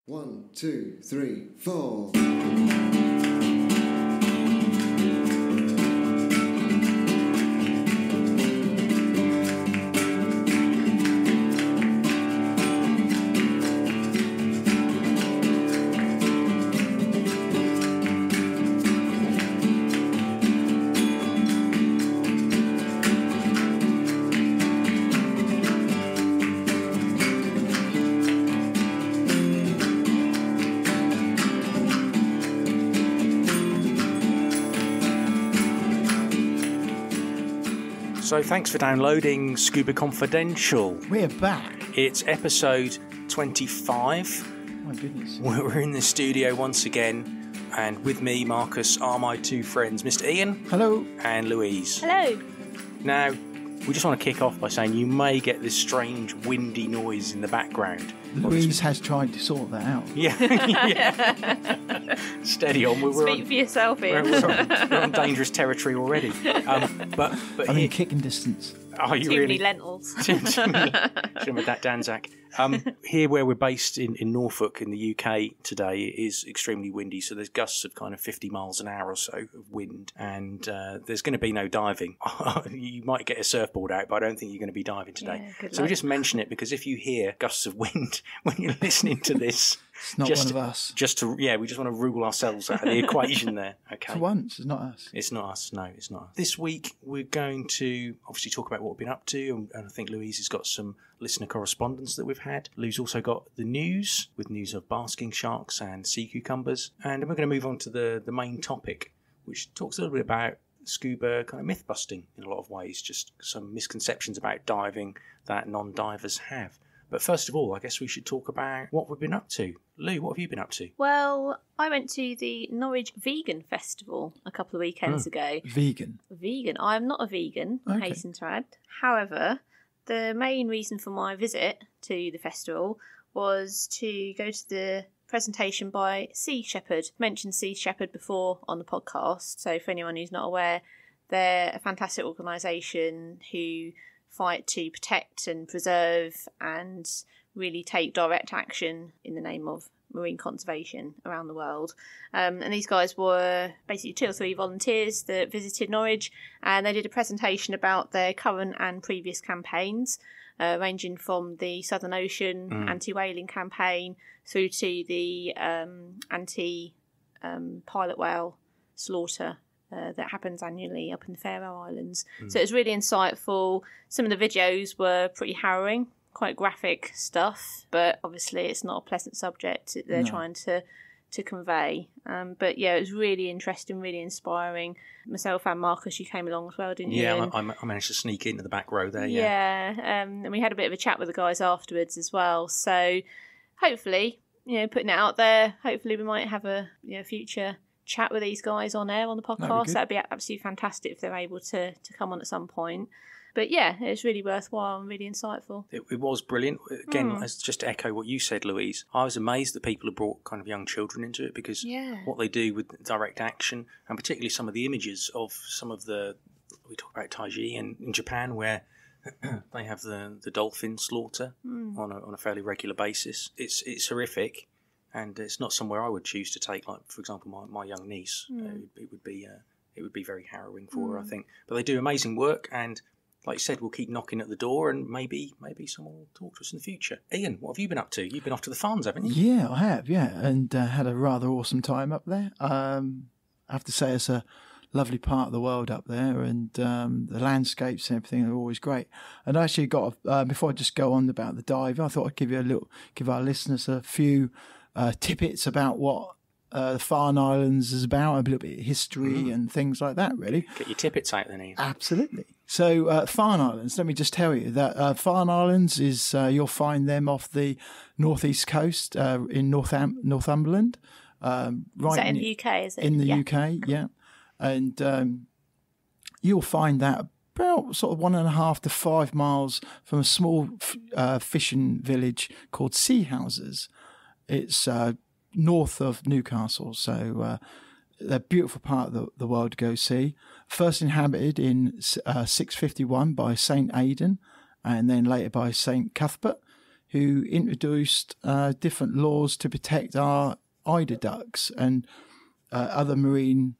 1, 2, 3, 4. So thanks for downloading Scuba Confidential. We're back. It's episode 25. My goodness. We're in the studio once again, and with me, Marcus, are my two friends, Mr. Ian. Hello. And Louise. Hello. Now, we just want to kick off by saying you may get this strange windy noise in the background. Louise has tried to sort that out. Yeah. Steady on. Speak for yourself, Ian. We're on dangerous territory already. But I'm in kicking distance. Are you Too really? many lentils. Should have made that Danzak. Here where we're based in Norfolk in the UK today, it is extremely windy, so there's gusts of kind of 50 miles an hour or so of wind, and there's going to be no diving. You might get a surfboard out, but I don't think you're going to be diving today. Yeah, so we just mention it because if you hear gusts of wind when you're listening to this, It's not one of us. we just want to rule ourselves out of the equation there. Okay. For once, it's not us. It's not us. No, it's not. This week, we're going to obviously talk about what we've been up to, and I think Louise has got some listener correspondence that we've had. Lou's also got the news, with news of basking sharks and sea cucumbers. And then we're going to move on to the main topic, which talks a little bit about scuba kind of myth busting in a lot of ways, just some misconceptions about diving that non-divers have. But first of all, I guess we should talk about what we've been up to. Lou, what have you been up to? Well, I went to the Norwich Vegan Festival a couple of weekends ago. Vegan. Vegan. I'm not a vegan, I Okay. hasten to add. However, the main reason for my visit to the festival was to go to the presentation by Sea Shepherd. Mentioned Sea Shepherd before on the podcast, so for anyone who's not aware, they're a fantastic organisation who fight to protect and preserve and really take direct action in the name of marine conservation around the world. And these guys were basically 2 or 3 volunteers that visited Norwich, and they did a presentation about their current and previous campaigns, ranging from the Southern Ocean anti-whaling campaign through to the anti-pilot whale slaughter that happens annually up in the Farne Islands. So it was really insightful. Some of the videos were pretty harrowing, quite graphic stuff, but obviously it's not a pleasant subject that they're trying to convey. But yeah, it was really interesting, really inspiring. Myself and Marcus, you came along as well, didn't you? Yeah, I managed to sneak into the back row there, and we had a bit of a chat with the guys afterwards as well. So hopefully, putting it out there, hopefully we might have a future chat with these guys on air on the podcast. That'd be absolutely fantastic if they're able to come on at some point. But yeah, it's really worthwhile and really insightful. It was brilliant. Again, just to echo what you said, Louise, I was amazed that people have brought kind of young children into it, because what they do with direct action, and particularly some of the images of some of we talk about Taiji in Japan, where they have the dolphin slaughter on a fairly regular basis. It's horrific. And it's not somewhere I would choose to take, like, for example, my young niece. It would be very harrowing for her, I think. But they do amazing work, and like you said, we'll keep knocking at the door, and maybe someone will talk to us in the future. Ian, what have you been up to? You've been off to the farms, haven't you? Yeah, I have, and had a rather awesome time up there. I have to say it's a lovely part of the world up there, and the landscapes and everything are always great. And I actually got, before I just go on about the dive, I thought I'd give our listeners a few tidbits about what the Farn Islands is about, a little bit of history and things like that, really. Get your tippets out then, Ian. Absolutely. So Farn Islands, let me just tell you that Farn Islands is, you'll find them off the northeast coast in Northumberland. Right, is that in the UK, is it? In the UK, yeah. And you'll find that about sort of 1.5 to 5 miles from a small fishing village called Sea Houses. It's north of Newcastle, so a beautiful part of the world to go see. First inhabited in 651 by St. Aidan, and then later by St. Cuthbert who introduced different laws to protect our eider ducks and other marine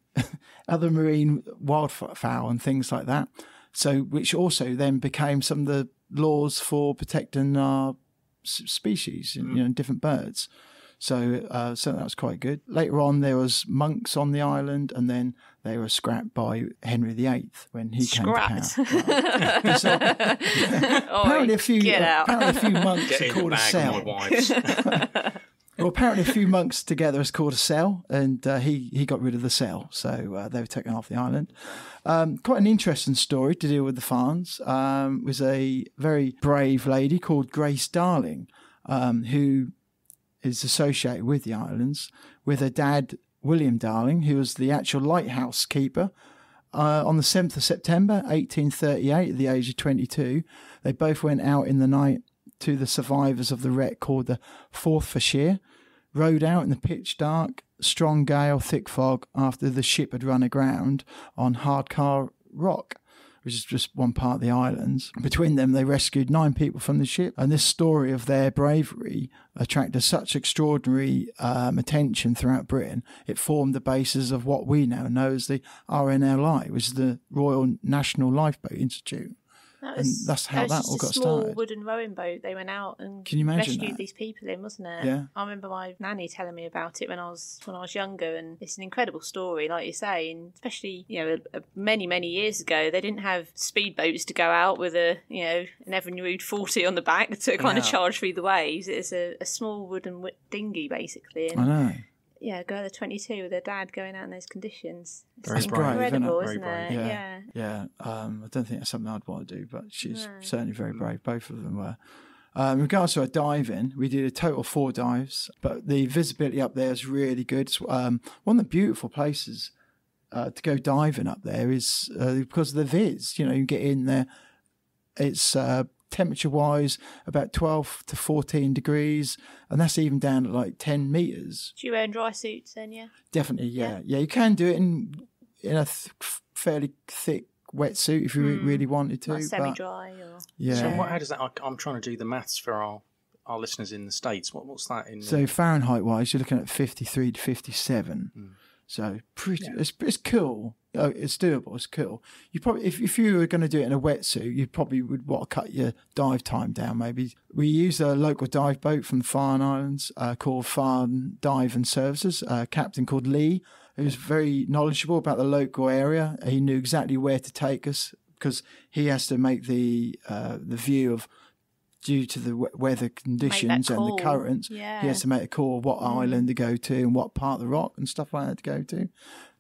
wildfowl and things like that. So, which also then became some of the laws for protecting our species, different birds. So that was quite good. Later on, there was monks on the island, and then they were scrapped by Henry VIII when he came to power. Apparently, a few monks are called a cell. Well, apparently, a few monks together is called a cell, and he got rid of the cell, so they were taken off the island. Quite an interesting story to deal with the Farns. Was a very brave lady called Grace Darling, who is associated with the islands, with her dad, William Darling, who was the actual lighthouse keeper. On the 7th of September, 1838, at the age of 22, they both went out in the night to the survivors of the wreck called the Forfarshire, rowed out in the pitch dark, strong gale, thick fog, after the ship had run aground on Hardcar Rock, which is just one part of the islands. Between them, they rescued 9 people from the ship, and this story of their bravery attracted such extraordinary attention throughout Britain, it formed the basis of what we now know as the RNLI, which is the Royal National Lifeboat Institute. And that's how that all got started. It was a small wooden rowing boat they went out and rescued these people in, wasn't it? Yeah. I remember my nanny telling me about it when I was younger, and it's an incredible story, like you say, and especially, many years ago, they didn't have speedboats to go out with an Evinrude 40 on the back to kind of charge through the waves. It's a small wooden dinghy, basically. And I know. Yeah, a girl of 22 with her dad going out in those conditions. It's incredible, isn't it? Yeah. I don't think that's something I'd want to do, but she's certainly very brave. Both of them were. In regards to our diving, we did a total 4 dives, but the visibility up there is really good. It's, one of the beautiful places to go diving up there is because of the viz. You can get in there. It's temperature-wise about 12 to 14 degrees, and that's even down at like 10 metres. Do you wear dry suits then, yeah? Definitely, yeah. You can do it in a fairly thick wetsuit if you really wanted to. Like semi-dry or... Yeah. So how does that... I'm trying to do the maths for our listeners in the States. What's that in... So Fahrenheit-wise, you're looking at 53 to 57. So it's cool. It's doable. It's cool. You probably, if you were going to do it in a wetsuit, you probably would want to cut your dive time down. Maybe we use a local dive boat from the Farn Islands called Farn Dive and Services. A captain called Lee, who was very knowledgeable about the local area. He knew exactly where to take us because he has to make the view of. Due to the weather conditions and the currents, he has to make a call what island to go to and what part of the rock and stuff like that to go to.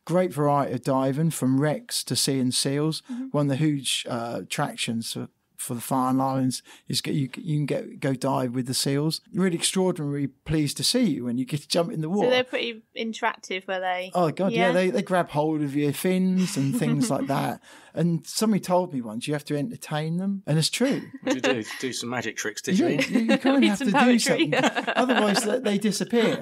Great variety of diving, from wrecks to seeing seals. One of the huge attractions for the Farne Islands is you can go dive with the seals. Really extraordinarily pleased to see you when you get to jump in the water. So they're pretty interactive, were they? Oh God, yeah. They grab hold of your fins and things like that. And somebody told me once you have to entertain them, and it's true. What did you do? Do some magic tricks, did you? You kind of have to do something. Otherwise, they disappear.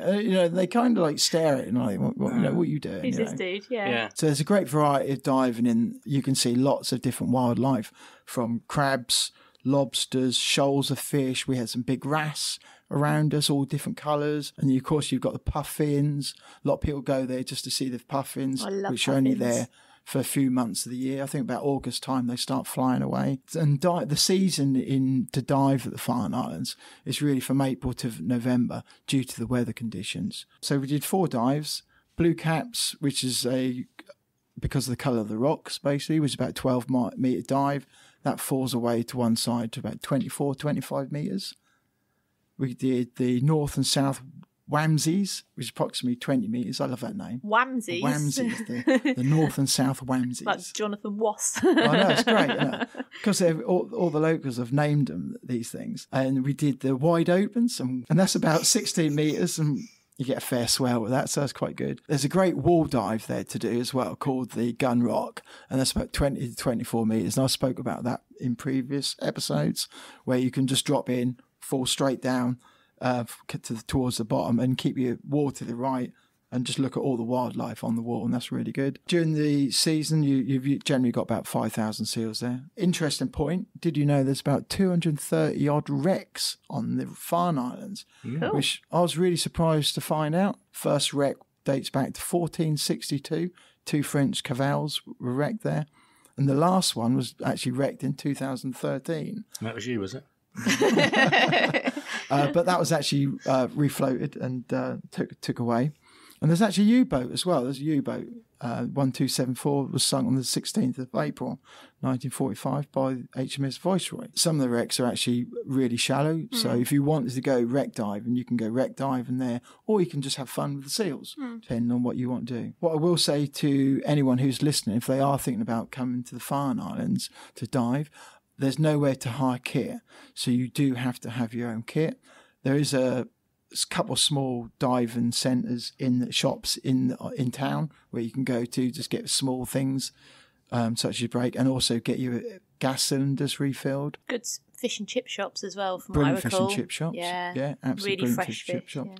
They kind of like stare at it and like, what are you doing? Who's this dude? Yeah. So there's a great variety of diving in. You can see lots of different wildlife, from crabs, lobsters, shoals of fish. We had some big wrasse around us, all different colours. And of course, you've got the puffins. A lot of people go there just to see the puffins, which are only there for a few months of the year. I think about August time they start flying away. And the season to dive at the Farn Islands is really from April to November due to the weather conditions. So we did 4 dives. Blue Caps, which is because of the colour of the rocks, basically, was about 12 metre dive. That falls away to one side to about 24, 25 metres. We did the North and South Whamsies, which is approximately 20 metres. I love that name. Whamsies? Whamsies, the North and South Whamsies. Like Jonathan Wass. I know, it's great. Because all the locals have named them these things. And we did the Wide Opens, and that's about 16 metres, and you get a fair swell with that, so that's quite good. There's a great wall dive there to do as well called the Gun Rock, and that's about 20 to 24 metres. And I spoke about that in previous episodes, where you can just drop in, fall straight down towards the bottom and keep your wall to the right and just look at all the wildlife on the wall, and that's really good. During the season, you've generally got about 5,000 seals there. Interesting point. Did you know there's about 230 odd wrecks on the Farn Islands, which I was really surprised to find out. First wreck dates back to 1462. 2 French cavals were wrecked there. And the last one was actually wrecked in 2013. That was you, was it? But that was actually refloated and took away. And there's actually a U-boat as well. There's a U-boat. 1274 was sunk on the 16th of April, 1945 by HMS Viceroy. Some of the wrecks are actually really shallow. So if you wanted to go wreck diving, you can go wreck diving there, or you can just have fun with the seals, depending on what you want to do. What I will say to anyone who's listening, if they are thinking about coming to the Farne Islands to dive, there's nowhere to hire kit. So you do have to have your own kit. There is a couple of small diving centres in the shops in town where you can go to just get small things such as break, and also get your gas cylinders refilled. Good fish and chip shops as well, from Brilliant what I recall. fish and chip shops. Yeah, absolutely really brilliant fresh fish and chip shop. Yeah.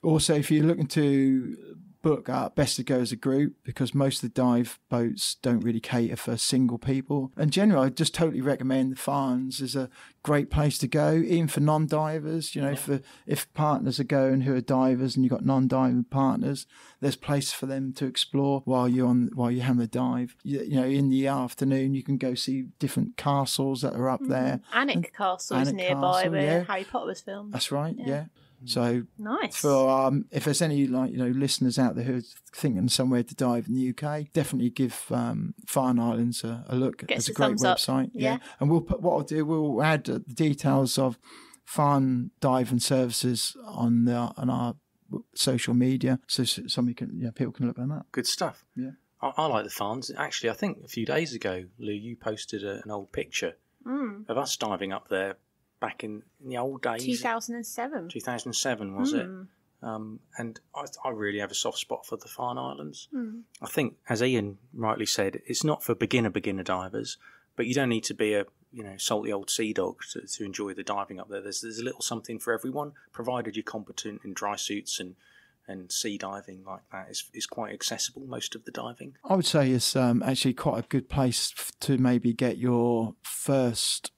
Also, if you're looking to book up, best to go as a group, because most of the dive boats don't really cater for single people. And generally, I just totally recommend the Farns is a great place to go, even for non-divers. You know, for if partners are going who are divers and you've got non-diving partners, there's places for them to explore while you're having the dive. You know, in the afternoon, you can go see different castles that are up there. Alnwick Castle is nearby where Harry Potter was filmed. That's right. Yeah. So nice. For if there's any listeners out there who are thinking somewhere to dive in the UK, definitely give Farn Islands a look. It's a great website. Yeah. And we'll add the details of Farn diving services on our social media, so people can look them up. Good stuff. Yeah. I like the Farns. Actually, I think a few days ago, Lou, you posted an old picture of us diving up there. Back in the old days. 2007. 2007, was it? And I really have a soft spot for the Farne Islands. I think, as Ian rightly said, it's not for beginner divers, but you don't need to be a salty old sea dog to enjoy the diving up there. There's a little something for everyone, provided you're competent in dry suits and sea diving like that is quite accessible, most of the diving. I would say it's actually quite a good place to maybe get your first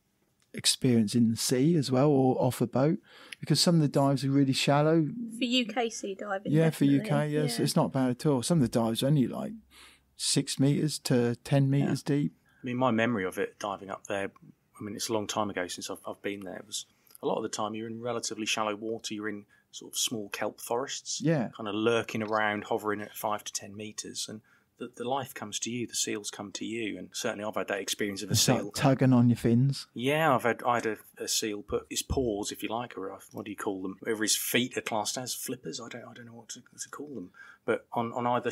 experience in the sea as well, or off a boat, because some of the dives are really shallow. For UK sea diving, yeah, for UK, yes, it's not bad at all. Some of the dives are only like 6 meters to 10 meters deep. I mean, my memory of it diving up there, I mean, it's a long time ago since I've been there. It was a lot of the time you're in relatively shallow water. You're in sort of small kelp forests, kind of lurking around, hovering at 5 to 10 meters, and the life comes to you, the seals come to you, and certainly I've had that experience of a seal. Like tugging on your fins. Yeah, I had a seal put his paws, if you like, or what do you call them? Whether his feet are classed as flippers, I don't know what to call them. But on either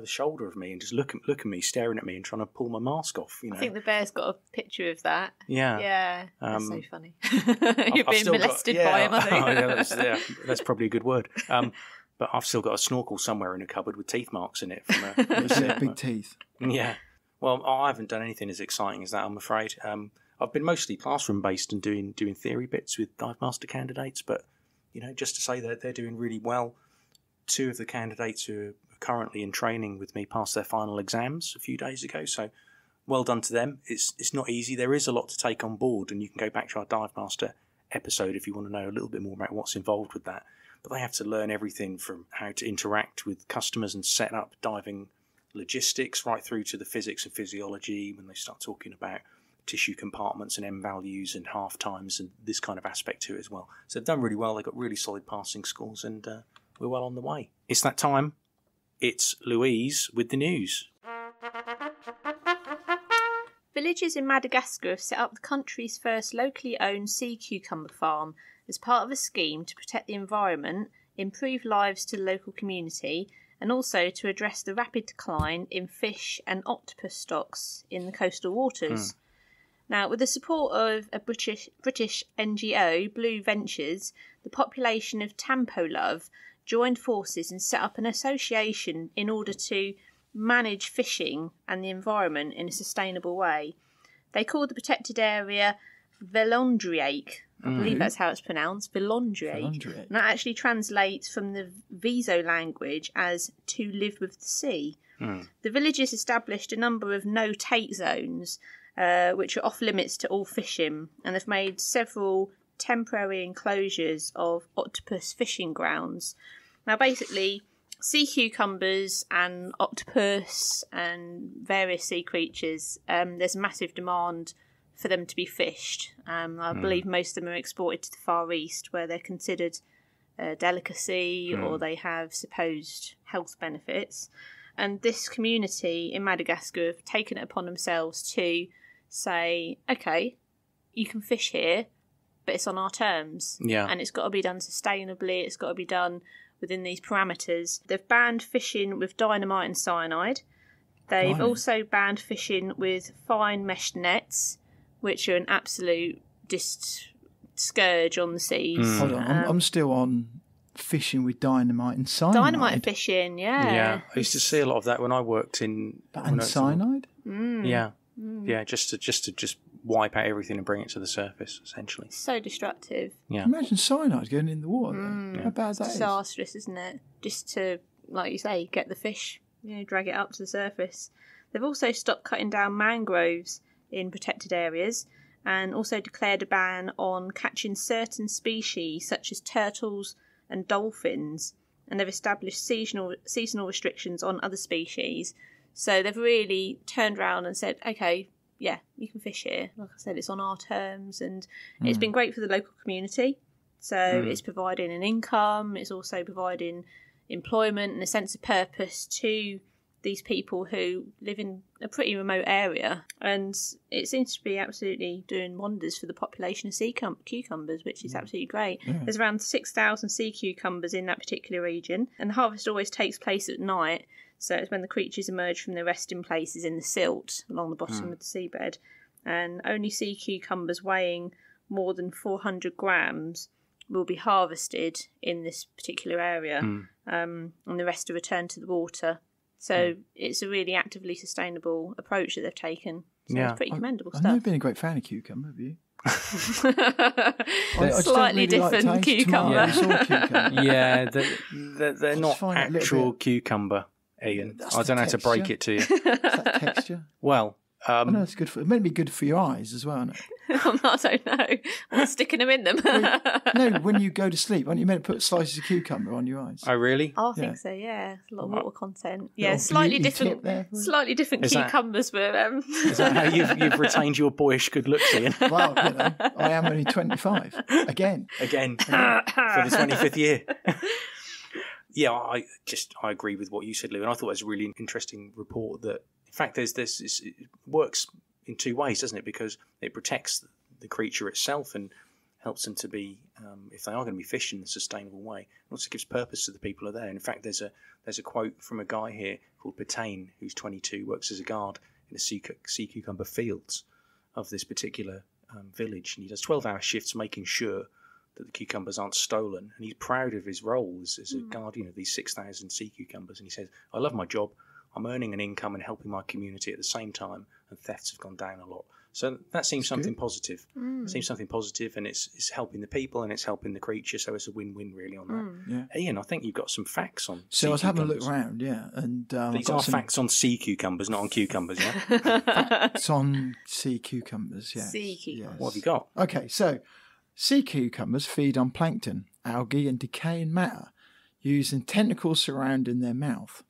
shoulder of me, and just look at me, staring at me, and trying to pull my mask off. You know, I think the bear's got a picture of that. Yeah, that's so funny. You're being molested by him, I think. That's probably a good word. But I've still got a snorkel somewhere in a cupboard with teeth marks in it. Big teeth. Yeah. Well, I haven't done anything as exciting as that, I'm afraid. I've been mostly classroom-based and doing theory bits with Divemaster candidates, but, just to say that they're doing really well. 2 of the candidates who are currently in training with me passed their final exams a few days ago, so well done to them. It's not easy. There is a lot to take on board, and you can go back to our Divemaster episode if you want to know a little bit more about what's involved with that. But they have to learn everything from how to interact with customers and set up diving logistics right through to the physics and physiology when they start talking about tissue compartments and M values and half times and this kind of aspect to it as well. So they've done really well. They've got really solid passing scores, and we're well on the way. It's that time. It's Louise with the news. Villagers in Madagascar have set up the country's first locally owned sea cucumber farm as part of a scheme to protect the environment, improve lives to the local community, and also to address the rapid decline in fish and octopus stocks in the coastal waters. Now, with the support of a British NGO, Blue Ventures, the population of Tampolove joined forces and set up an association in order to manage fishing and the environment in a sustainable way. They called the protected area Velondriake, I believe that's how it's pronounced, Villandre. And that actually translates from the Viso language as to live with the sea. The villagers established a number of no-take zones, which are off limits to all fishing, and have made several temporary enclosures of octopus fishing grounds. Now, basically, sea cucumbers and octopus and various sea creatures, there's a massive demand for them to be fished. I believe most of them are exported to the Far East, where they're considered a delicacy or they have supposed health benefits. And this community in Madagascar have taken it upon themselves to say, okay, you can fish here, but it's on our terms. Yeah. And it's got to be done sustainably. It's got to be done within these parameters. They've banned fishing with dynamite and cyanide. They've also banned fishing with fine mesh nets, which are an absolute scourge on the seas. Hold on, I'm still on fishing with dynamite and cyanide. Dynamite fishing, yeah. Yeah, I used to see a lot of that when I worked in... And cyanide? Yeah, yeah, just to wipe out everything and bring it to the surface, essentially. So destructive. Yeah. Imagine cyanide going in the water. How bad that is. Disastrous, isn't it? Just to, like you say, get the fish, drag it up to the surface. They've also stopped cutting down mangroves in protected areas, and also declared a ban on catching certain species such as turtles and dolphins, and they've established seasonal restrictions on other species. So they've really turned around and said, okay, yeah, you can fish here. Like I said, it's on our terms, and it's been great for the local community. So it's providing an income, it's also providing employment and a sense of purpose to these people who live in a pretty remote area, and it seems to be absolutely doing wonders for the population of sea cucumbers, which is absolutely great. There's around 6,000 sea cucumbers in that particular region, and the harvest always takes place at night, so it's when the creatures emerge from their resting places in the silt along the bottom of the seabed, and only sea cucumbers weighing more than 400 grams will be harvested in this particular area, and the rest are returned to the water. So it's a really actively sustainable approach that they've taken. So it's pretty commendable stuff. I've never been a great fan of cucumber, have you? Slightly different cucumber. Yeah, they're not actual cucumber, Ian. I don't know how to break it to you. It's that texture. Well, I know it's good for. It may be good for your eyes as well, isn't it? I don't know. I'm sticking them in them. No, when you go to sleep, aren't you meant to put slices of cucumber on your eyes? Oh, really? I think so. Yeah, a lot of water content. Yeah, slightly different cucumbers, but is that how you've retained your boyish good looks, Ian? Well, I am only 25 again for the 25th year. Yeah, I agree with what you said, Lou, and I thought it was a really interesting report that, in fact, it works in two ways, doesn't it? Because it protects the creature itself and helps them to be, if they are going to be fished in a sustainable way, it also gives purpose to the people who are there. And in fact, there's a quote from a guy here called Patain, who's 22, works as a guard in the sea cucumber fields of this particular village, and he does 12-hour shifts making sure that the cucumbers aren't stolen, and he's proud of his role as a guardian of these 6,000 sea cucumbers. And he says, I love my job, I'm earning an income and helping my community at the same time, and thefts have gone down a lot. So that seems something positive. It seems something positive, and it's helping the people and it's helping the creature, so it's a win-win really on that. Yeah. Ian, I think you've got some facts on So I was having a look around, and these are facts on sea cucumbers, not on cucumbers, yeah? Facts on sea cucumbers, yeah. Sea cucumbers. Yes. What have you got? Okay, so sea cucumbers feed on plankton, algae and decaying matter, using tentacles surrounding their mouth.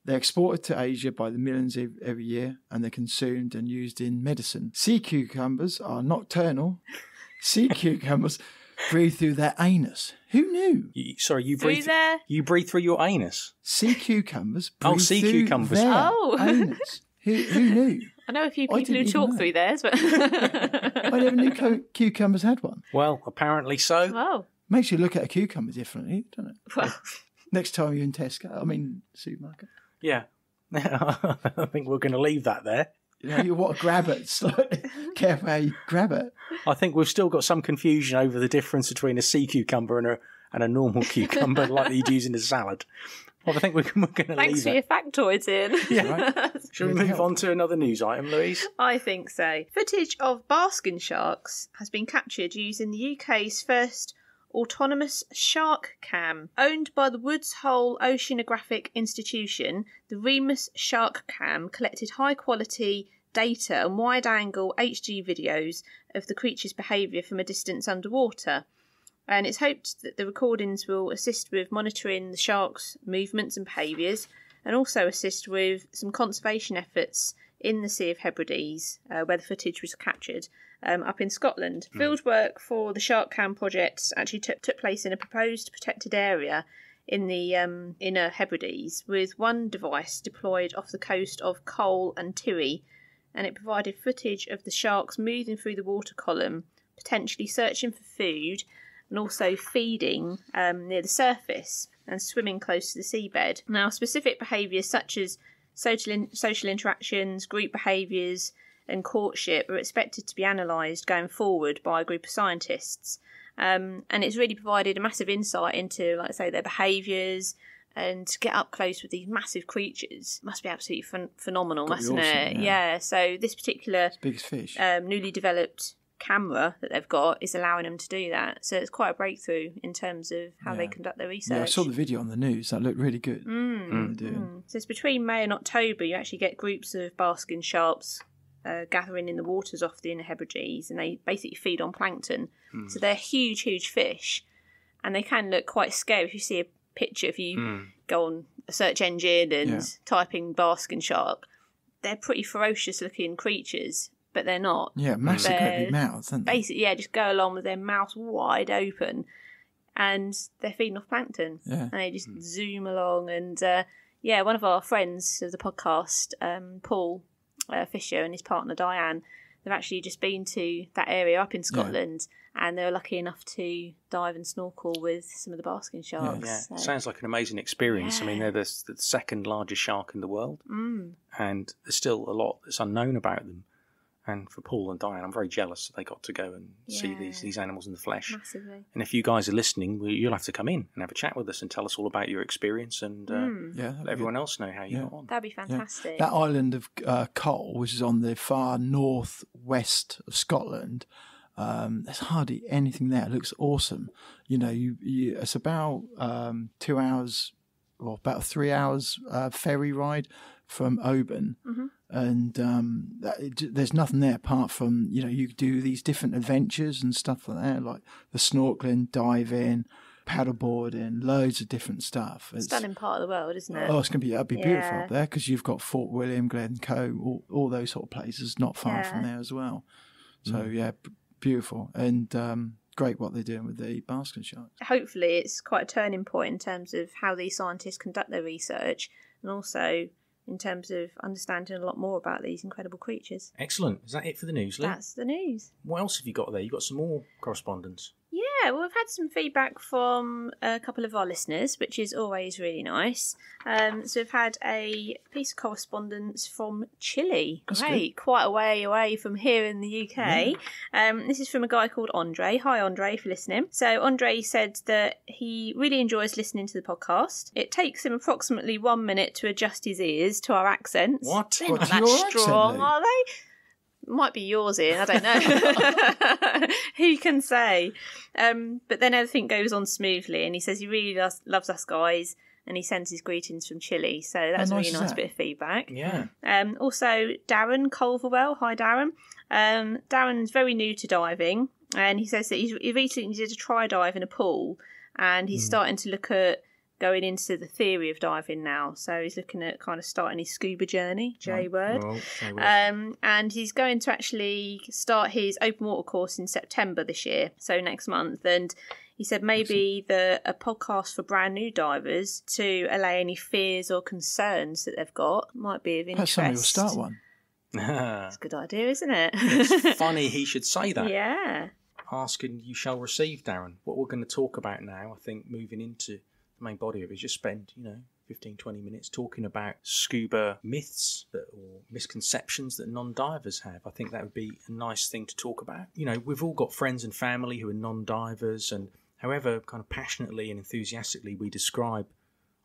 They're exported to Asia by the millions every year, and they're consumed and used in medicine. Sea cucumbers are nocturnal. Sea cucumbers breathe through their anus. Who knew? You breathe through your anus? Sea cucumbers breathe sea through cucumbers. their anus. Who knew? I know a few people who talk through theirs, but I never knew cucumbers had one. Well, apparently so. Oh. Makes you look at a cucumber differently, doesn't it? Well. Next time you're in supermarket. Yeah. I think we're going to leave that there. You want to grab it. So careful how you grab it. I think we've still got some confusion over the difference between a sea cucumber and a normal cucumber like you'd use in a salad. Well, I think we're going to leave Thanks for your factoids, Ian. Yeah. Right. Shall we move on to another news item, Louise? I think so. Footage of basking sharks has been captured using the UK's first autonomous shark cam. Owned by the Woods Hole Oceanographic Institution, the Remus Shark Cam collected high-quality data and wide-angle HD videos of the creature's behaviour from a distance underwater. And it's hoped that the recordings will assist with monitoring the sharks' movements and behaviours, and also assist with some conservation efforts in the Sea of Hebrides, where the footage was captured, up in Scotland. Fieldwork for the Shark Cam project actually took place in a proposed protected area in the inner Hebrides, with one device deployed off the coast of Cole and Tiree, and it provided footage of the sharks moving through the water column, potentially searching for food, and also feeding near the surface and swimming close to the seabed. Now, specific behaviours such as social interactions, group behaviours and courtship are expected to be analysed going forward by a group of scientists. And it's really provided a massive insight into, like I say, their behaviours, and to get up close with these massive creatures must be absolutely phenomenal, mustn't it? Yeah. So this particular biggest fish, newly developed camera that they've got is allowing them to do that. So it's quite a breakthrough in terms of how they conduct their research. Yeah, I saw the video on the news. That looked really good. So it's between May and October, you actually get groups of basking sharks gathering in the waters off the inner Hebrides, and they basically feed on plankton. So they're huge fish, and they can look quite scary if you see a picture. If you go on a search engine and type in basking shark, they're pretty ferocious looking creatures, but they're not. Yeah, massive great big mouths, aren't they? Basically, just go along with their mouths wide open, and they're feeding off plankton. Yeah. And they just zoom along. And one of our friends of the podcast, Paul Fisher, and his partner Diane, they've actually just been to that area up in Scotland, and they were lucky enough to dive and snorkel with some of the basking sharks. Yeah, so. Sounds like an amazing experience. I mean, they're the second largest shark in the world, and there's still a lot that's unknown about them. And for Paul and Diane, I'm very jealous that they got to go and see these animals in the flesh. Massively. And if you guys are listening, you'll have to come in and have a chat with us and tell us all about your experience, and let everyone else know how you got on. That'd be fantastic. That island of Cole, which is on the far northwest of Scotland, there's hardly anything there. It looks awesome. You know, it's about 2 hours, or about 3 hours ferry ride from Oban. And there's nothing there apart from, you do these different adventures and stuff like that, like the snorkeling, diving, paddleboarding, loads of different stuff. It's stunning part of the world, isn't it? Oh, that'd be beautiful up there, because you've got Fort William, Glencoe, all those sort of places not far from there as well. So, beautiful. And great what they're doing with the basking sharks. Hopefully it's quite a turning point in terms of how these scientists conduct their research, and also in terms of understanding a lot more about these incredible creatures. Excellent. Is that it for the news, Lou? That's the news. What else have you got there? You've got some more correspondence. Yeah, well, we've had some feedback from a couple of our listeners, which is always really nice. So we've had a piece of correspondence from Chile. That's great, quite a way away from here in the UK. This is from a guy called Andre. Hi, Andre, if you're listening. So Andre said that he really enjoys listening to the podcast. It takes him approximately 1 minute to adjust his ears to our accents. What? They're not that strong, are they? Might be yours, Ian, I don't know. Who can say? But then everything goes on smoothly, and he says he really loves us guys, and he sends his greetings from Chile. So that's a really nice bit of feedback. Yeah. Also, Darren Culverwell. Hi, Darren. Darren's very new to diving, and he says that he recently did a try dive in a pool, and he's starting to look at going into the theory of diving now. So he's looking at kind of starting his scuba journey, J-word. And he's going to actually start his open water course in September this year, so next month. And he said maybe a podcast for brand new divers to allay any fears or concerns that they've got might be of interest. Perhaps somebody will start one. That's a good idea, isn't it? It's funny he should say that. Yeah. Ask and you shall receive, Darren. What we're going to talk about now, I think, moving into the main body of it, is just spend, 15-20 minutes talking about scuba myths or misconceptions that non-divers have. I think that would be a nice thing to talk about. We've all got friends and family who are non-divers, and however kind of passionately and enthusiastically we describe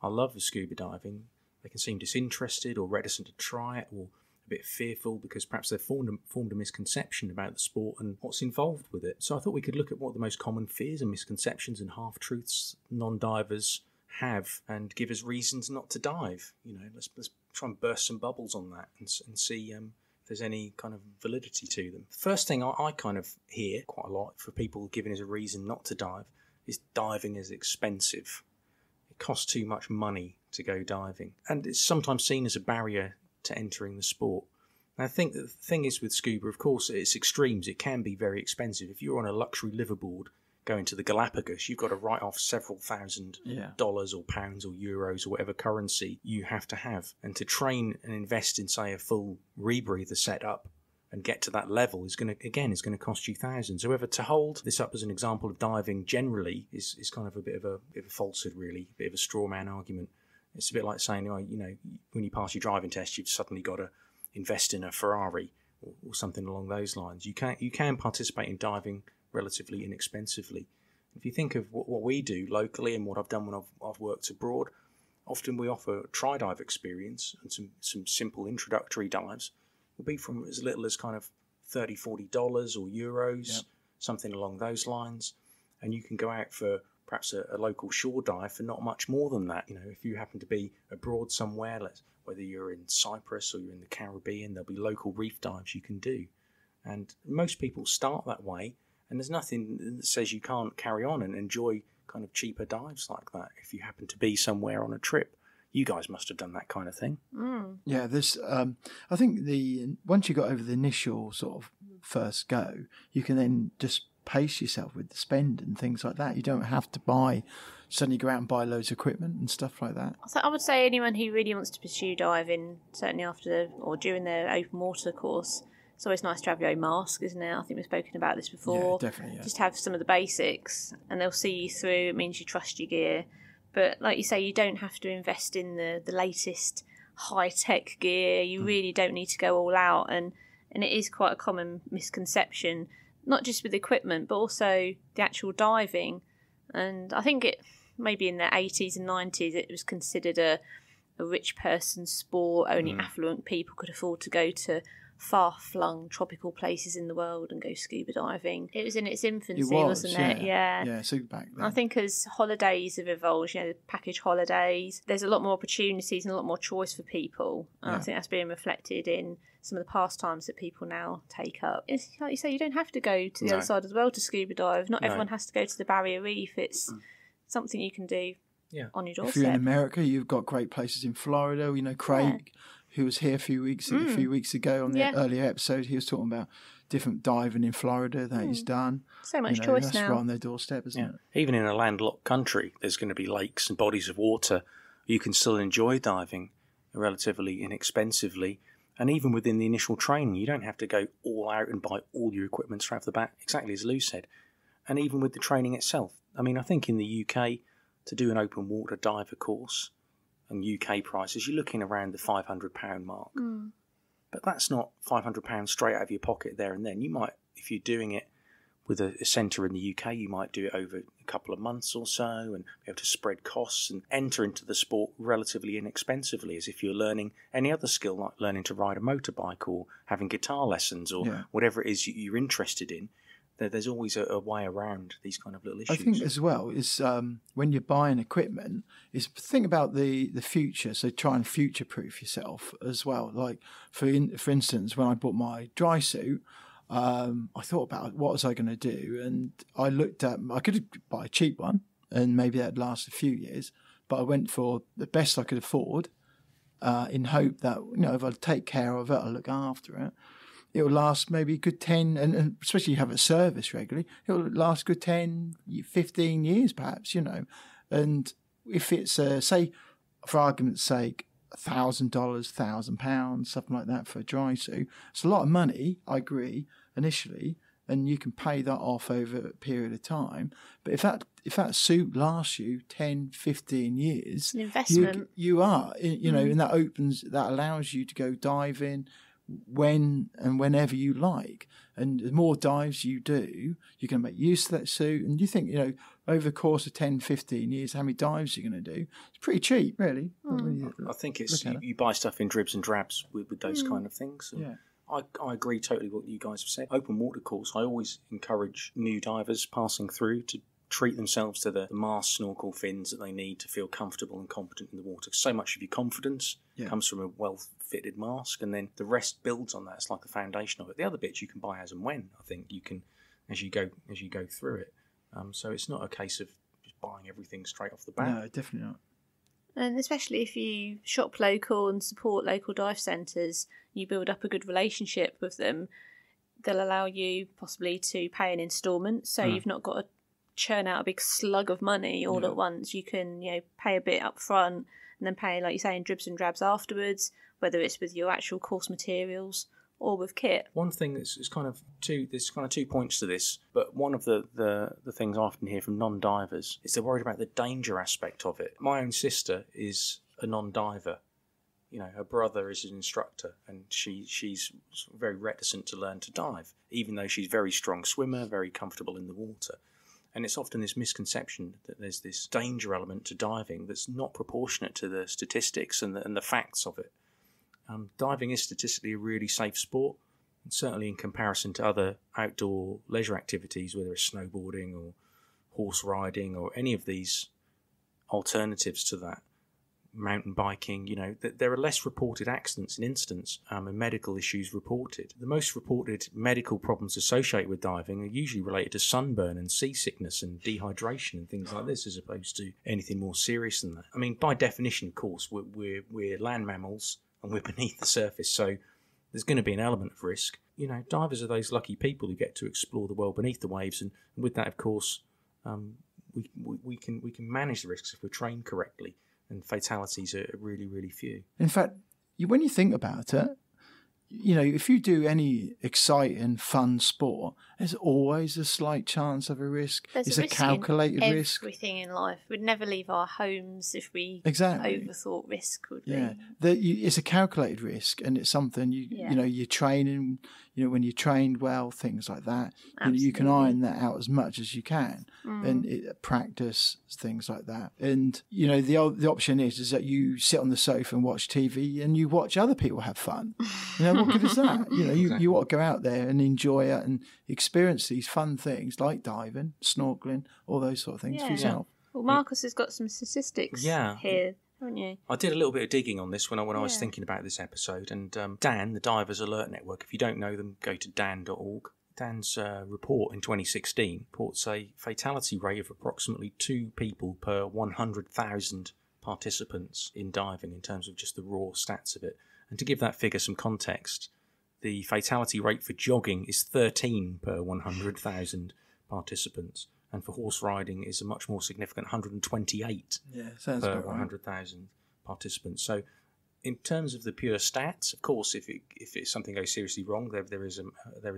our love of scuba diving, they can seem disinterested or reticent to try it, or a bit fearful because perhaps they've formed a misconception about the sport and what's involved with it. So I thought we could look at what the most common fears and misconceptions and half-truths non-divers have and give us reasons not to dive. Let's try and burst some bubbles on that and see if there's any kind of validity to them. First thing I kind of hear quite a lot for people giving us a reason not to dive is diving is expensive. It costs too much money to go diving, and it's sometimes seen as a barrier to entering the sport. And I think that the thing is with scuba, of course, it's extremes. It can be very expensive. If you're on a luxury liverboard going to the Galapagos, you've got to write off several $1,000s or pounds or euros or whatever currency you have to have. And to train and invest in, say, a full rebreather setup and get to that level is going to cost you thousands. However, to hold this up as an example of diving generally is kind of a bit of a falsehood, really, a bit of a straw man argument. It's a bit like saying, when you pass your driving test, you've suddenly got to invest in a Ferrari or something along those lines. You can participate in diving relatively inexpensively. If you think of what we do locally and what I've done when I've worked abroad, often we offer a tri-dive experience, and some simple introductory dives will be from as little as kind of $30, $40 or euros, something along those lines, and you can go out for perhaps a local shore dive for not much more than that. If you happen to be abroad somewhere, whether you're in Cyprus or you're in the Caribbean, there'll be local reef dives you can do. And most people start that way, and there's nothing that says you can't carry on and enjoy kind of cheaper dives like that if you happen to be somewhere on a trip. You guys must have done that kind of thing. Mm. Yeah, I think once you got over the initial sort of first go, you can then just pace yourself with the spend and things like that. You don't have to suddenly go out and buy loads of equipment and stuff like that. So I would say anyone who really wants to pursue diving, certainly after or during their open water course, it's always nice to have your own mask, isn't it? I think we've spoken about this before. Yeah, definitely. Yeah. Just have some of the basics, and they'll see you through. It means you trust your gear. But like you say, you don't have to invest in the latest high-tech gear. You really don't need to go all out. And it is quite a common misconception, not just with equipment, but also the actual diving. And I think it maybe in the 80s and 90s, it was considered a rich person's sport. Only affluent people could afford to go to far-flung tropical places in the world and go scuba diving. It was in its infancy, wasn't it? Yeah, so back then. I think as holidays have evolved, package holidays, there's a lot more opportunities and a lot more choice for people. And I think that's being reflected in some of the pastimes that people now take up. It's like you say, you don't have to go to the other side of the world to scuba dive. Not everyone has to go to the Barrier Reef. It's something you can do on your doorstep. If you're in America, you've got great places in Florida. Craig, who was here a few weeks ago on the earlier episode, he was talking about different diving in Florida that he's done. So much choice that's now. That's right on their doorstep, isn't it? Even in a landlocked country, there's going to be lakes and bodies of water. You can still enjoy diving relatively inexpensively. And even within the initial training, you don't have to go all out and buy all your equipment straight off the bat, exactly as Lou said. And even with the training itself. I mean, I think in the UK, to do an open water diver course, and UK prices, you're looking around the £500 mark. But that's not £500 straight out of your pocket there and then. You might, if you're doing it with a centre in the UK, you might do it over a couple of months or so and be able to spread costs and enter into the sport relatively inexpensively, as if you're learning any other skill, like learning to ride a motorbike or having guitar lessons or whatever it is you're interested in. There's always a way around these kind of little issues. I think as well is when you're buying equipment, is think about the future. So try and future-proof yourself as well. Like for instance, when I bought my dry suit, I thought about what was I going to do, and I looked at I could buy a cheap one, and maybe that'd last a few years. But I went for the best I could afford, in hope that if I take care of it, I'll look after it. It'll last maybe a good 10, and especially you have it serviced regularly, it'll last a good 10, 15 years perhaps, And if it's, say, for argument's sake, $1,000, £1,000, something like that for a dry suit, it's a lot of money, I agree, initially, and you can pay that off over a period of time. But if that suit lasts you 10, 15 years, it's an investment. You are, and that allows you to go diving when and whenever you like, and the more dives you do, you can make use of that suit. And you think, over the course of 10, 15 years, how many dives you're going to do. It's pretty cheap, really. I think it's you buy stuff in dribs and drabs with those kind of things. And I agree totally with what you guys have said. Open water course, I always encourage new divers passing through to treat themselves to the mask, snorkel, fins that they need to feel comfortable and competent in the water. So much of your confidence comes from a well-fitted mask, and then the rest builds on that. It's like the foundation of it. The other bits you can buy as and when. I think you can as you go through it. So it's not a case of just buying everything straight off the bat. No, definitely not. And especially if you shop local and support local dive centres, you build up a good relationship with them. They'll allow you possibly to pay an instalment, so you've not got to churn out a big slug of money all at once. You can, pay a bit up front and then pay, like you say, in dribs and drabs afterwards, whether it's with your actual course materials or with kit. One thing there's kind of two points to this, but one of the things I often hear from non-divers is they're worried about the danger aspect of it. My own sister is a non-diver. Her brother is an instructor, and she's very reticent to learn to dive, even though she's a very strong swimmer, very comfortable in the water. And it's often this misconception that there's this danger element to diving that's not proportionate to the statistics and the facts of it. Diving is statistically a really safe sport, and certainly in comparison to other outdoor leisure activities, whether it's snowboarding or horse riding or any of these alternatives to that. Mountain biking, there are less reported accidents and incidents and medical issues reported. The most reported medical problems associated with diving are usually related to sunburn and seasickness and dehydration and things like this, as opposed to anything more serious than that. I mean, by definition, of course, we're land mammals and we're beneath the surface, so there's going to be an element of risk. Divers are those lucky people who get to explore the world beneath the waves, and with that, of course, we can manage the risks if we're trained correctly. And fatalities are really, really few. In fact, when you think about it, if you do any exciting, fun sport, there's always a slight chance of a risk. It's a calculated risk. Everything in life. We'd never leave our homes if we overthought risk, would we? Yeah, it's a calculated risk, and it's something you're training. When you're trained well, things like that. You can iron that out as much as you can, and practice things like that. And the option is that you sit on the sofa and watch TV, and you watch other people have fun. What good is that? You want to go out there and enjoy it and experience these fun things like diving, snorkeling, all those sort of things for yourself. Well, Marcus has got some statistics here, haven't you? I did a little bit of digging on this when I was thinking about this episode, and Dan, the Divers Alert Network, if you don't know them, go to dan.org. Dan's report in 2016 reports a fatality rate of approximately 2 people per 100,000 participants in diving in terms of just the raw stats of it. And to give that figure some context, the fatality rate for jogging is 13 per 100,000 participants, and for horse riding is a much more significant 128 per 100,000 participants. So in terms of the pure stats, of course, if something goes seriously wrong, there is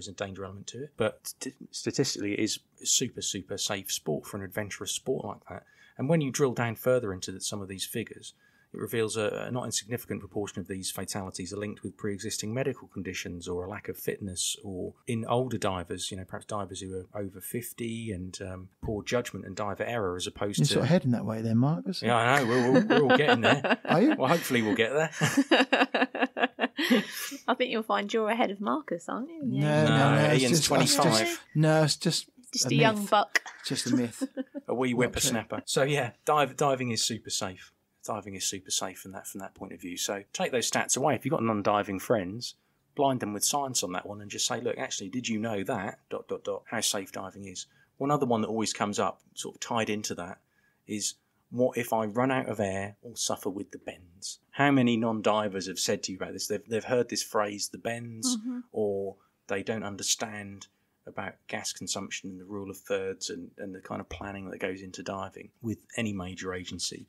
a danger element to it. But statistically, it is super, super safe sport for an adventurous sport like that. And when you drill down further into some of these figures, it reveals a not insignificant proportion of these fatalities are linked with pre-existing medical conditions or a lack of fitness, or in older divers, perhaps divers who are over 50, and poor judgment and diver error, as opposed to... You're sort of heading that way there, Marcus. Yeah, I know. We're all getting there. Are you? Well, hopefully we'll get there. I think you'll find you're ahead of Marcus, aren't you? No, Ian's 25. No, it's just a young buck. Just a myth. A wee whippersnapper. So yeah, diving is super safe. Diving is super safe from that point of view. So take those stats away. If you've got non-diving friends, blind them with science on that one and just say, look, actually, did you know that, ... how safe diving is? One other one that always comes up, sort of tied into that, is what if I run out of air or suffer with the bends? How many non-divers have said to you about this? They've heard this phrase, the bends, or they don't understand about gas consumption and the rule of thirds and the kind of planning that goes into diving with any major agency.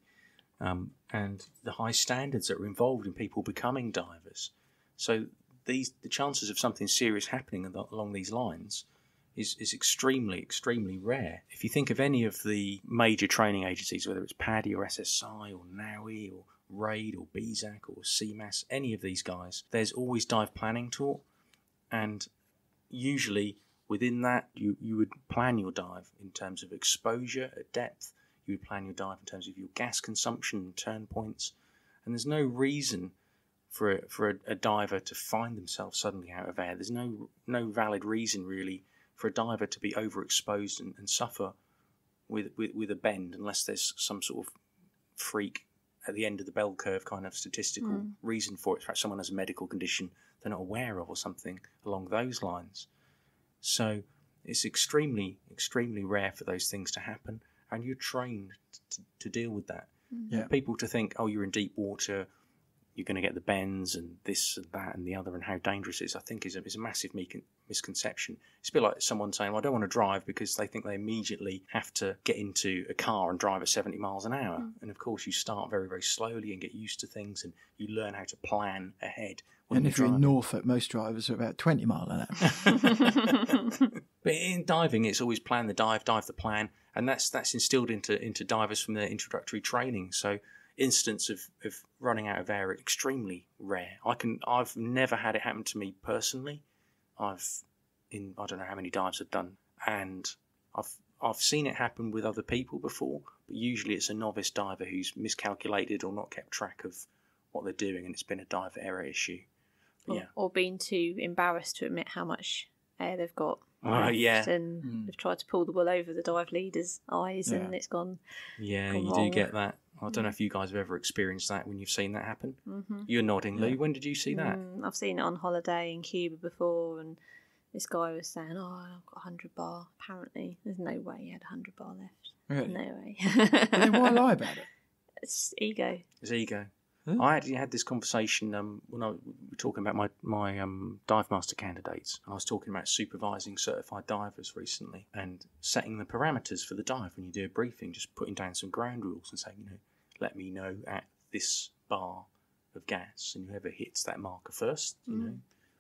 And the high standards that are involved in people becoming divers. So the chances of something serious happening along these lines is extremely, extremely rare. If you think of any of the major training agencies, whether it's PADI or SSI or NAUI or RAID or BZAC or CMAS, any of these guys, there's always dive planning taught, and usually within that, you would plan your dive in terms of exposure at depth. You would plan your dive in terms of your gas consumption and turn points. And there's no reason for a diver to find themselves suddenly out of air. There's no valid reason, really, for a diver to be overexposed and suffer with a bend, unless there's some sort of freak at the end of the bell curve kind of statistical reason for it. Perhaps someone has a medical condition they're not aware of or something along those lines. So it's extremely, extremely rare for those things to happen, and you're trained to deal with that. Yeah. People to think, oh, you're in deep water, you're going to get the bends and this and that and the other, and how dangerous it is, I think is a massive misconception. It's a bit like someone saying, well, I don't want to drive because they think they immediately have to get into a car and drive at 70 miles an hour. And of course, you start very, very slowly and get used to things, and you learn how to plan ahead. And if you're in Norfolk, most drivers are about 20 miles an hour. But in diving, it's always plan the dive the plan, and that's instilled into divers from their introductory training. So incidents of running out of air are extremely rare. I've never had it happen to me personally. I don't know how many dives I've done, and I've seen it happen with other people before, but usually it's a novice diver who's miscalculated or not kept track of what they're doing, and it's been a dive error issue. Or been too embarrassed to admit how much air they've got. Yeah. And they've tried to pull the wool over the dive leader's eyes, and it's gone. Yeah, gone you wrong. do get that. I don't know if you guys have ever experienced that when you've seen that happen. Mm-hmm. You're nodding, Lou. When did you see that? I've seen it on holiday in Cuba before, and this guy was saying, "Oh, I've got 100 bar." Apparently, there's no way he had 100 bar left. Really? No way. But then why lie about it? It's ego. It's ego. I actually had this conversation when we were talking about my Divemaster candidates. I was talking about supervising certified divers recently and setting the parameters for the dive when you do a briefing, just putting down some ground rules and saying, let me know at this bar of gas, and whoever hits that marker first,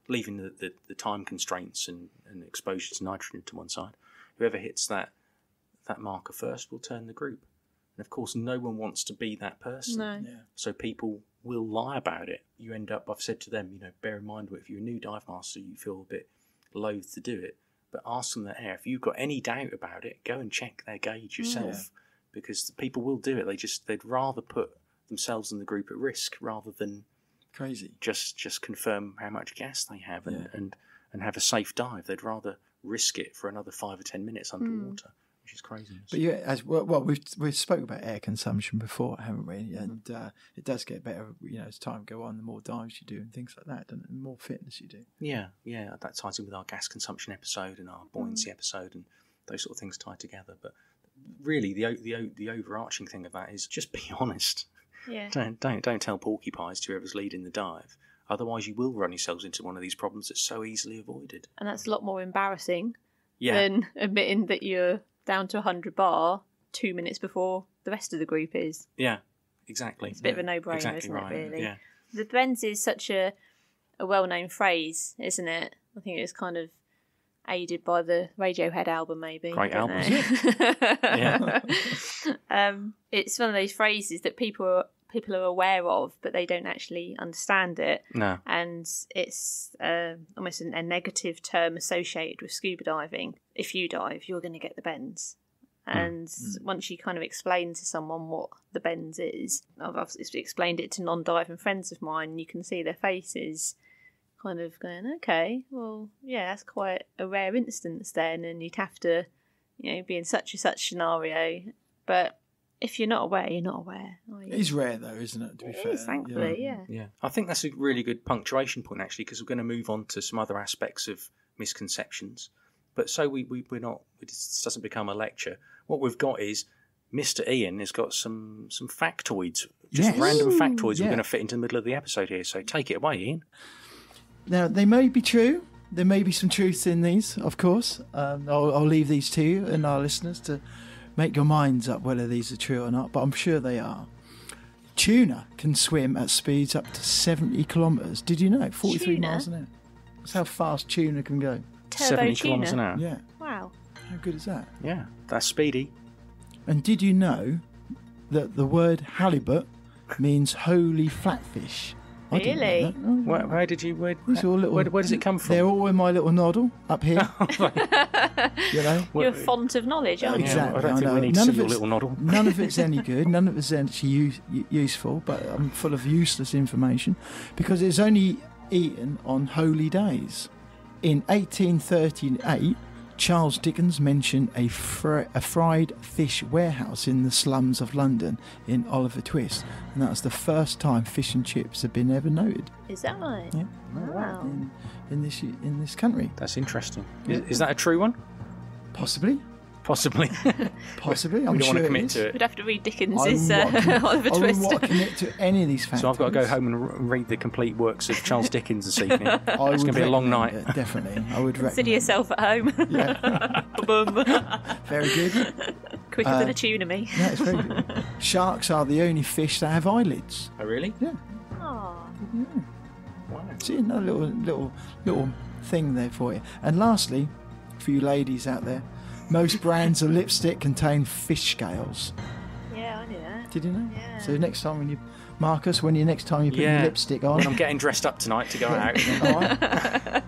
leaving the time constraints and exposure to nitrogen to one side, whoever hits that marker first will turn the group. And of course, no one wants to be that person. No. Yeah. So people will lie about it. You end up, I've said to them, bear in mind, if you're a new dive master, you feel a bit loath to do it. But ask them that if you've got any doubt about it, go and check their gauge yourself. Because the people will do it. They'd rather put themselves and the group at risk rather than crazy. Just confirm how much gas they have and have a safe dive. They'd rather risk it for another 5 or 10 minutes underwater. Which is crazy. But we've spoken about air consumption before, haven't we? And it does get better, as time go on. The more dives you do and things like that, and the more fitness you do. Yeah. That ties in with our gas consumption episode and our buoyancy episode, and those sort of things tie together. But really, the overarching thing of that is just be honest. Yeah. Don't tell porcupines to whoever's leading the dive. Otherwise, you will run yourselves into one of these problems that's so easily avoided. And that's a lot more embarrassing than admitting that you're down to 100 bar 2 minutes before the rest of the group is. Yeah, exactly. It's a bit of a no-brainer, exactly isn't right. it, really? Yeah. The bends is such a well-known phrase, isn't it? I think it was kind of aided by the Radiohead album, maybe. Great album. It's one of those phrases that people are aware of, but they don't actually understand it. No. And it's almost a negative term associated with scuba diving. If you dive, you're going to get the bends. And once you kind of explain to someone what the bends is, I've explained it to non-diving friends of mine, and you can see their faces kind of going, okay, well, yeah, that's quite a rare instance then, and you'd have to, be in such scenario. But if you're not aware, you're not aware. It is rare, though, isn't it, to be fair? It is, thankfully, yeah. I think that's a really good punctuation point, actually, because we're going to move on to some other aspects of misconceptions. But so we're not, it doesn't become a lecture. What we've got is Mr. Ian has got some factoids, just random factoids we're going to fit into the middle of the episode here. So take it away, Ian. Now, they may be true. There may be some truth in these, of course. I'll leave these to you and our listeners to make your minds up whether these are true or not, but I'm sure they are. Tuna can swim at speeds up to 70 kilometres. Did you know? 43 miles an hour. That's how fast tuna can go. 70 kilometres an hour? Yeah. Wow. How good is that? Yeah, that's speedy. And did you know that the word halibut means holy flatfish? I didn't know Really? that. Oh, Where did you? Where does it come from? They're all in my little noddle up here. You know. You're a font of knowledge, aren't you? Exactly. I don't think know. we need to see your little noddle. None of it's any good. None of it's actually useful. But I'm full of useless information because it's only eaten on holy days. In 1838, Charles Dickens mentioned a fried fish warehouse in the slums of London in Oliver Twist, and that was the first time fish and chips have been ever noted. Is that right? Yeah. Wow. In this country. That's interesting. Is that a true one? Possibly. Possibly. Possibly. I'm We don't sure want to commit it is. to it. We'd have to read Dickens' I wouldn't Oliver I wouldn't Twist. want to commit to any of these facts. So I've got to go home and read the complete works of Charles Dickens this evening. It's I going would to be a long night. recommend it, definitely. I would Consider recommend yourself at home. Yeah. Boom. Very good. Quicker than a tuna, me. Yeah, it's very good. Sharks are the only fish that have eyelids. Oh, really? Yeah. Oh. Wow. See, another little thing there for you. And lastly, for you ladies out there, most brands of lipstick contain fish scales. Yeah, I knew that. Did you know? Yeah. So next time when you, Marcus, next time you put your lipstick on, When I'm getting dressed up tonight to go out. all right?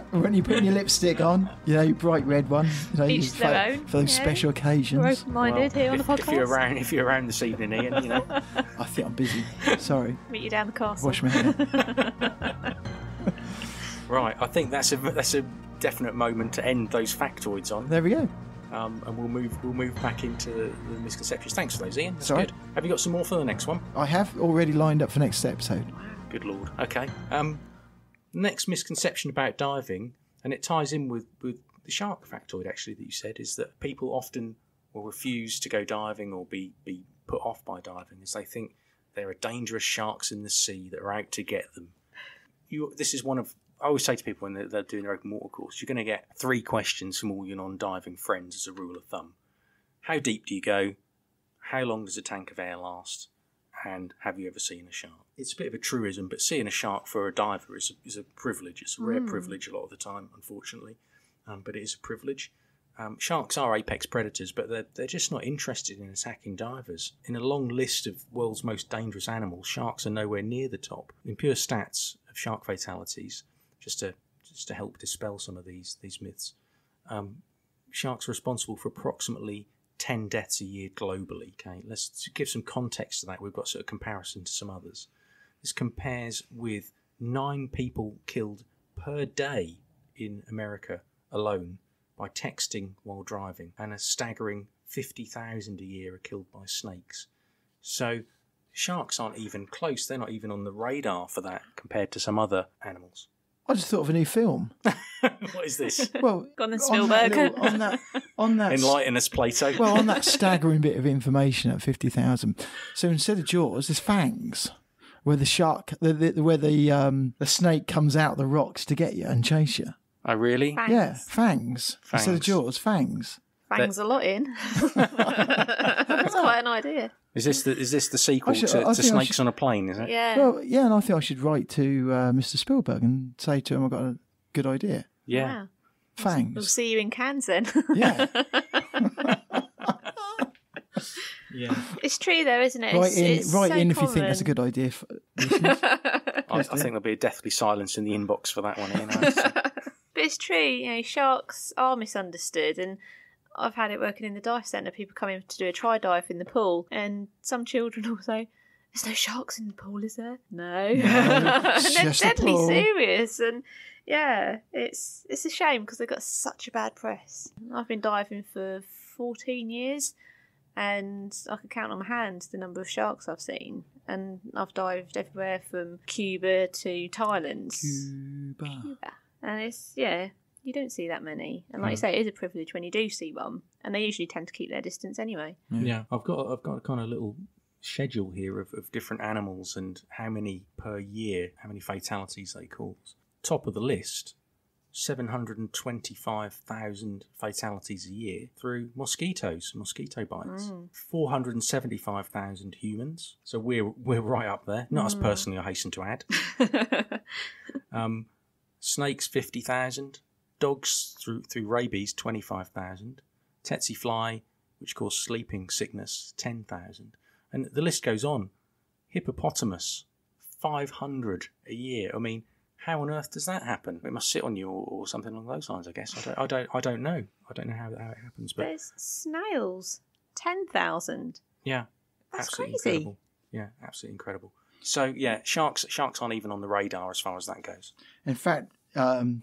When you're putting your lipstick on, you know, your bright red one, you know, Each their own, for those yeah. special occasions. We're open-minded here on the podcast. If you're around this evening, Ian, you know. I think I'm busy. Sorry. Meet you down the castle. Wash my hair. Right, I think that's a definite moment to end those factoids on. There we go. And we'll move back into the misconceptions. Thanks for those, Ian. That's Sorry. good. Have you got some more for the next one? I have already lined up for next episode. Good lord. Okay. Next misconception about diving, and it ties in with the shark factoid actually that you said, is that people often will refuse to go diving or be put off by diving as they think there are dangerous sharks in the sea that are out to get them. This is one of, I always say to people when they're doing their open water course, you're going to get 3 questions from all your non-diving friends as a rule of thumb. How deep do you go? How long does a tank of air last? And have you ever seen a shark? It's a bit of a truism, but seeing a shark for a diver is a privilege. It's a rare privilege a lot of the time, unfortunately, but it is a privilege. Sharks are apex predators, but they're just not interested in attacking divers. In a long list of world's most dangerous animals, sharks are nowhere near the top. In pure stats of shark fatalities, just to help dispel some of these myths, sharks are responsible for approximately 10 deaths a year globally. Okay, let's give some context to that. We've got sort of comparison to some others. This compares with 9 people killed per day in America alone by texting while driving, and a staggering 50,000 a year are killed by snakes. So sharks aren't even close. They're not even on the radar for that compared to some other animals. I just thought of a new film. What is this? Well, Go on then, Spielberg. on that Enlighten us, Plato. Well, on that staggering bit of information at 50,000. So instead of Jaws, there's fangs, where the shark, where the snake comes out the rocks to get you and chase you. Oh, really? Fangs. Yeah, fangs. Instead of Jaws, fangs. Fangs a lot in. That's quite an idea. Is this the sequel to Snakes on a Plane? Is it? Yeah. Well, yeah, and I think I should write to Mr. Spielberg and say to him I've got a good idea. Yeah. Wow. Fangs. We'll see you in Cannes then. Yeah. Yeah. It's true though, isn't it? Write in so if you think that's a common. good idea. For listeners. I think there'll be a deathly silence in the inbox for that one, Ian. But it's true, you know, sharks are misunderstood, and I've had it working in the dive centre. People come in to do a try dive in the pool, and some children will say, "There's no sharks in the pool, is there?" No, it's and they're just a deadly pool. serious. And yeah, it's a shame because they got such a bad press. I've been diving for 14 years, and I can count on my hand the number of sharks I've seen. And I've dived everywhere from Cuba to Thailand. Cuba. And it's, yeah, you don't see that many. And like you say, it is a privilege when you do see one. And they usually tend to keep their distance anyway. Yeah. I've got a kind of little schedule here of different animals and how many per year, how many fatalities they cause. Top of the list, 725,000 fatalities a year through mosquito bites. 475,000 humans. So we're right up there. Not us personally, I hasten to add. Snakes, 50,000. Dogs through rabies, 25,000. Tsetse fly, which causes sleeping sickness, 10,000. And the list goes on. Hippopotamus, 500 a year. I mean, how on earth does that happen? It must sit on you or something along those lines, I guess. I don't know. I don't know how it happens. But there's snails, 10,000. Yeah, that's absolutely crazy. Incredible. Yeah, absolutely incredible. So yeah, sharks aren't even on the radar as far as that goes. In fact,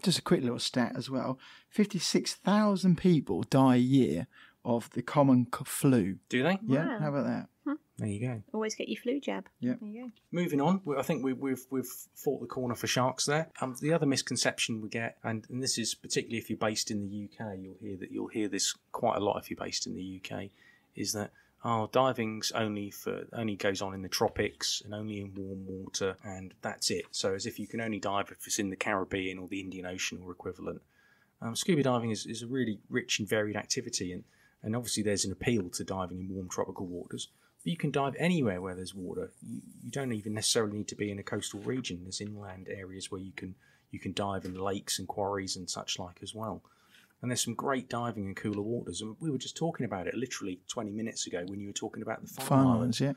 just a quick little stat as well: 56,000 people die a year of the common flu. Do they? Yeah, Wow. how about that? There you go. Always get your flu jab. Yeah. There you go. Moving on, I think we've fought the corner for sharks there. The other misconception we get, and this is particularly if you're based in the UK, you'll hear this quite a lot if you're based in the UK, is that diving's only goes on in the tropics and only in warm water, and that's it. So as if you can only dive if it's in the Caribbean or the Indian Ocean or equivalent. Scuba diving is a really rich and varied activity, and obviously there's an appeal to diving in warm tropical waters. But you can dive anywhere where there's water. You don't even necessarily need to be in a coastal region. There's inland areas where you can dive in lakes and quarries and such like as well. And there's some great diving in cooler waters. And we were just talking about it literally 20 minutes ago when you were talking about the Farn Islands. Yeah.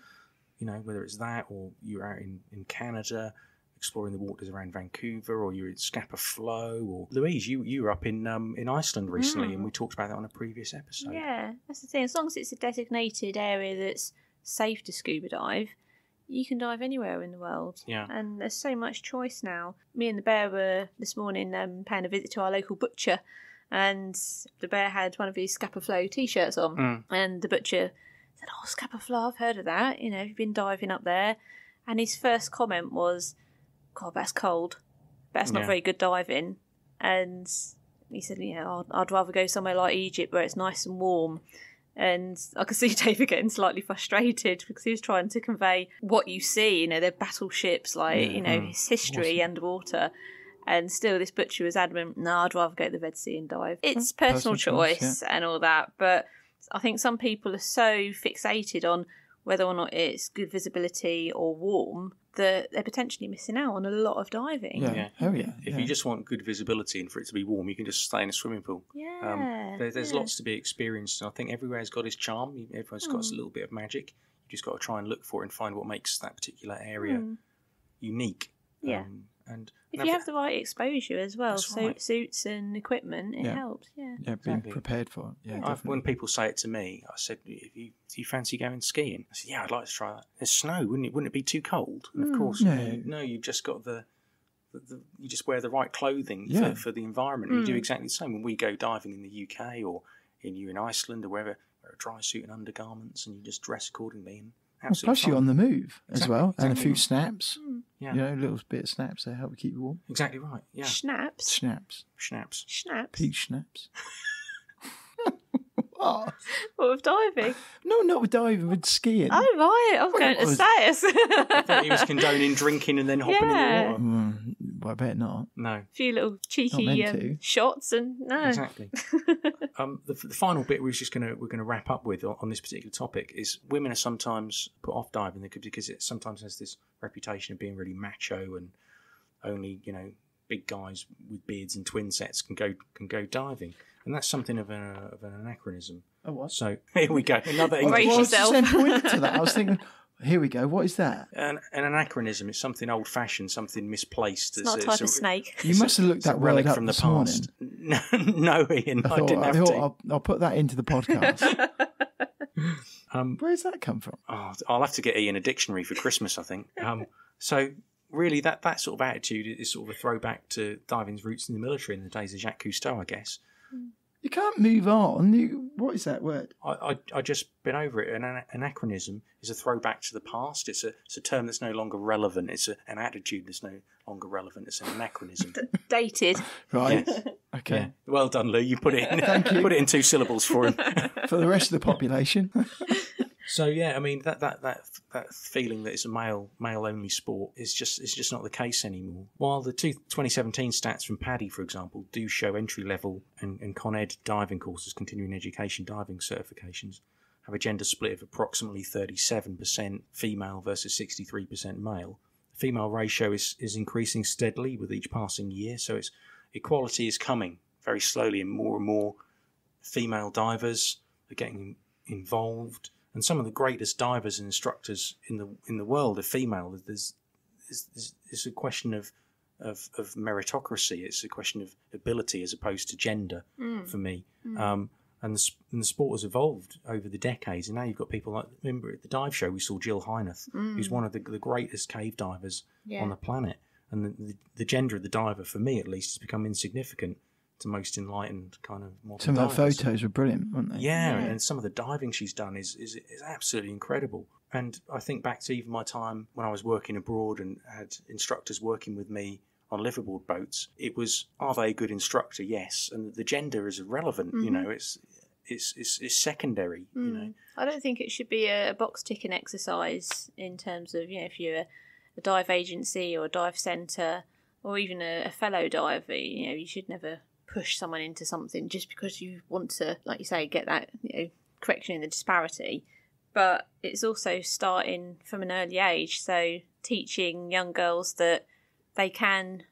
You know, whether it's that or you're out in Canada exploring the waters around Vancouver, or you're in Scapa Flow, or Louise, you were up in Iceland recently, and we talked about that on a previous episode. Yeah, that's the thing. As long as it's a designated area that's safe to scuba dive, you can dive anywhere in the world. Yeah. And there's so much choice now. Me and the bear were this morning paying a visit to our local butcher, and the bear had one of his Scapa Flow t-shirts on, and the butcher said, "Oh, Scapa Flow, I've heard of that. You know, you've been diving up there." And his first comment was, "God, that's cold. That's not very good diving." And he said, I'd rather go somewhere like Egypt where it's nice and warm. And I could see David getting slightly frustrated because he was trying to convey what you see. They're battleships, his history underwater. And still this butcher was adamant, "No, I'd rather go to the Red Sea and dive." It's personal choice and all that. But I think some people are so fixated on whether or not it's good visibility or warm that they're potentially missing out on a lot of diving. Yeah. Oh, yeah. If you just want good visibility and for it to be warm, you can just stay in a swimming pool. Yeah. There's lots to be experienced, and I think everywhere's got its charm. Everyone's got a little bit of magic. You just got to try and look for it and find what makes that particular area unique. Yeah. And if you have the right exposure as well, right. suits and equipment, it helps. Yeah. Yeah, being prepared for it. Yeah, definitely. When people say it to me, I said, "Do you fancy going skiing?" I said, "Yeah, I'd like to try that." There's snow, wouldn't it be too cold? And of course, no. You've just got you just wear the right clothing for the environment. And you do exactly the same. When we go diving in the UK or in Iceland or wherever, wear a dry suit and undergarments, and you just dress accordingly. And plus, you're on the move as well, and a few right. snaps. Yeah. A little bit of snaps there help keep you warm. Exactly right. Yeah. Schnapps. Peach snaps. What with diving? No, not with diving, with skiing. Oh right, I was going to say it. I thought he was condoning drinking and then hopping in the water. Well, I bet not. No. A few little cheeky shots and no. Exactly. The final bit we're going to wrap up with on this particular topic is women are sometimes put off diving because it sometimes has this reputation of being really macho and only big guys with beards and twin sets can go diving, and that's something of an anachronism. Oh, what? So here we go. Another Brace English. yourself. I was just pointing to that. I was thinking, here we go. What is that? An anachronism is something old-fashioned, something misplaced. It's not a type of snake. You must have looked that word relic up from the this past. morning. No, Ian, I didn't have to. I'll put that into the podcast. Where's that come from? Oh, I'll have to get Ian a dictionary for Christmas, I think. So really, that sort of attitude is sort of a throwback to diving's roots in the military in the days of Jacques Cousteau, I guess. You can't move on. What is that word? I just been over it. An anachronism is a throwback to the past. It's a term that's no longer relevant. It's an attitude that's no longer relevant. It's an anachronism. Dated. Right. Yes. Okay. Yeah. Well done, Lou. You put it in. Thank you. Put it in 2 syllables for him. For the rest of the population. So yeah, I mean that feeling that it's a male only sport is just not the case anymore. While the 2017 stats from PADI, for example, do show entry level and ConEd diving courses, continuing education diving certifications, have a gender split of approximately 37% female versus 63% male. The female ratio is increasing steadily with each passing year, so equality is coming very slowly, and more female divers are getting involved. And some of the greatest divers and instructors in the world are female. There's it's a question of meritocracy. It's a question of ability as opposed to gender for me. And the sport has evolved over the decades, and now you've got people like, remember at the dive show we saw Jill Hyneth, who's one of the greatest cave divers on the planet, and the gender of the diver, for me at least, has become insignificant to most enlightened kind of modern Some of her divers. photos were brilliant, weren't they? Yeah, and some of the diving she's done is absolutely incredible. And I think back to even my time when I was working abroad and had instructors working with me on liveaboard boats. It was, are they a good instructor? Yes, and the gender is irrelevant. You know, it's secondary. You know, I don't think it should be a box ticking exercise in terms of, you know, if you're a dive agency or a dive centre or even a fellow diver, you know, you should never push someone into something just because you want to, like you say, get that, you know, correction in the disparity. But it's also starting from an early age, so teaching young girls that they can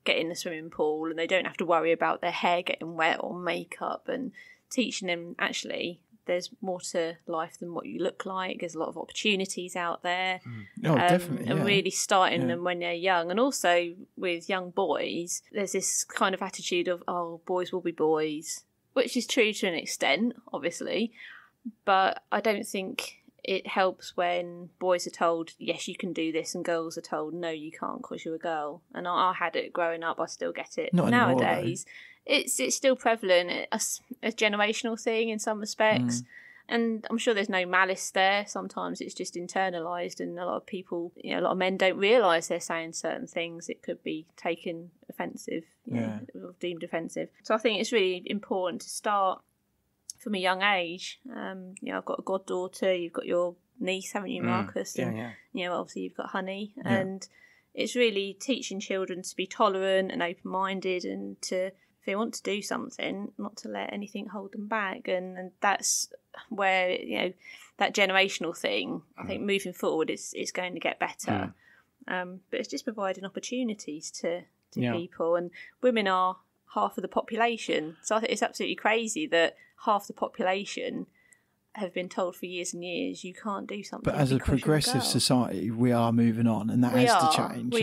get in the swimming pool and they don't have to worry about their hair getting wet or makeup, and teaching them actually there's more to life than what you look like. There's a lot of opportunities out there. Definitely. And really starting them when they're young. And also with young boys, there's this kind of attitude of, oh, boys will be boys, which is true to an extent, obviously. But I don't think it helps when boys are told, yes, you can do this, and girls are told, no, you can't because you're a girl. And I had it growing up. I still get it Not nowadays. It's still prevalent. It's a generational thing in some respects. And I'm sure there's no malice there. Sometimes it's just internalised, and a lot of people, you know, a lot of men don't realise they're saying certain things. It could be taken offensive, you know, or deemed offensive. So I think it's really important to start from a young age. You know, I've got a goddaughter, you've got your niece, haven't you, Marcus? And, you know, obviously you've got Honey. And it's really teaching children to be tolerant and open-minded, and to, if they want to do something, not to let anything hold them back. And that's where, you know, that generational thing, I think moving forward, it's going to get better. But it's just providing opportunities to people. And women are half of the population. So I think it's absolutely crazy that half the population have been told for years and years you can't do something. But as a progressive society, we are moving on, and that has to change.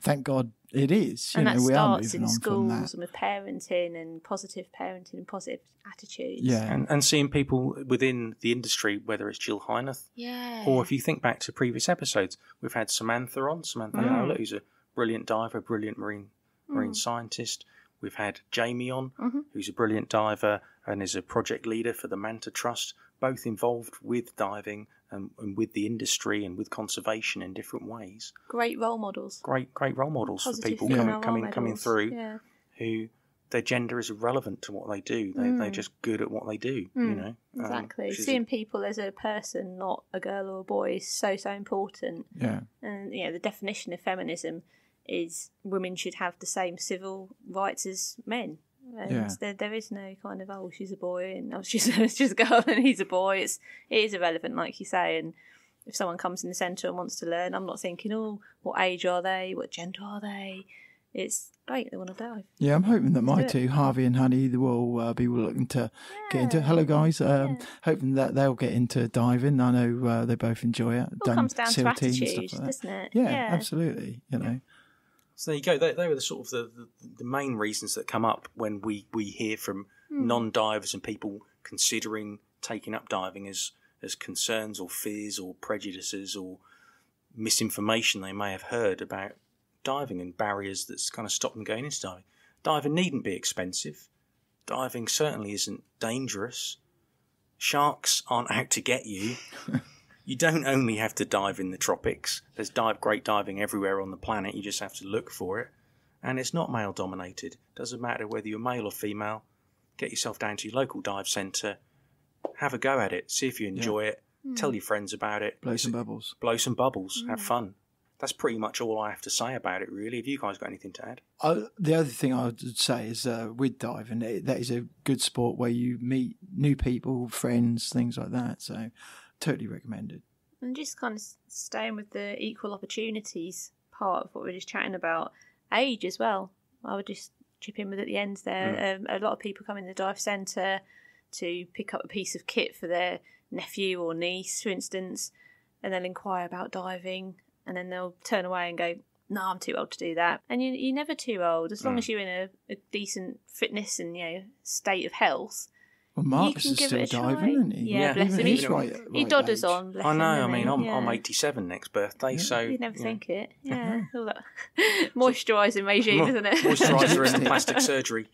Thank God it is. And that we are starts moving in on schools from that. and with parenting and positive attitudes. Yeah. And seeing people within the industry, whether it's Jill Hyneth, or if you think back to previous episodes, we've had Samantha Howlett, who's a brilliant diver, brilliant marine scientist. We've had Jamie on, who's a brilliant diver and is a project leader for the Manta Trust, both involved with diving and with the industry and with conservation in different ways. Great role models. Great role models for people coming through who their gender is irrelevant to what they do. They're just good at what they do, you know. Exactly. Seeing people as a person, not a girl or a boy, is so important. Yeah. And, you know, the definition of feminism is women should have the same civil rights as men. And there is no kind of, oh, she's a boy and oh, she's a girl and he's a boy. It is irrelevant, like you say. And if someone comes in the centre and wants to learn, I'm not thinking, oh, what age are they? What gender are they? It's great, they want to dive. Yeah, I'm hoping that my two, Harvey and Honey, will be looking to get into it. Hello, guys. Hoping that they'll get into diving. I know they both enjoy it. It all comes down to attitude, doesn't it? Yeah, absolutely. You know. So there you go. They were the sort of the main reasons that come up when we hear from non-divers and people considering taking up diving as concerns or fears or prejudices or misinformation they may have heard about diving and barriers that's kind of stopped them going into diving. Diving needn't be expensive. Diving certainly isn't dangerous. Sharks aren't out to get you. You don't only have to dive in the tropics. There's great diving everywhere on the planet. You just have to look for it. And it's not male dominated. Doesn't matter whether you're male or female. Get yourself down to your local dive centre. Have a go at it. See if you enjoy it. Tell your friends about it. Blow some bubbles. Have fun. That's pretty much all I have to say about it, really. Have you guys got anything to add? The other thing I would say is with diving, that is a good sport where you meet new people, friends, things like that. So totally recommended. And just kind of staying with the equal opportunities part of what we were just chatting about, age as well. I would just chip in with at the end there. A lot of people come in the dive centre to pick up a piece of kit for their nephew or niece, for instance, and they'll inquire about diving. and then they'll turn away and go, no, I'm too old to do that. And you're never too old. As long as you're in a decent fitness and, state of health. Well, Marcus is still diving, isn't he? Yeah, bless him. He dodders on. Bless I know. him, I mean, I'm 87 next birthday, so you'd never think it. Yeah, all that moisturising regime, isn't it? Moisturiser and plastic surgery.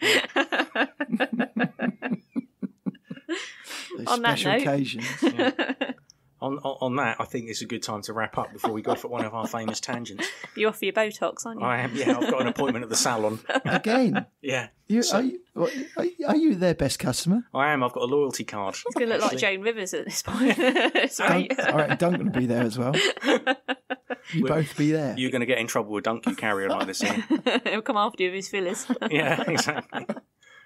On that special note. occasions. Yeah. On that, I think it's a good time to wrap up before we go off at one of our famous tangents. You're off for your Botox, aren't you? I am. Yeah, I've got an appointment at the salon. Again? Yeah. Are you their best customer? I am. I've got a loyalty card. He's going to look like Joan Rivers at this point. Sorry. All right, Duncan will be there as well. You both be there. You're going to get in trouble with Dunk, you carry on like this here. He'll come after you with his fillers. Yeah, exactly.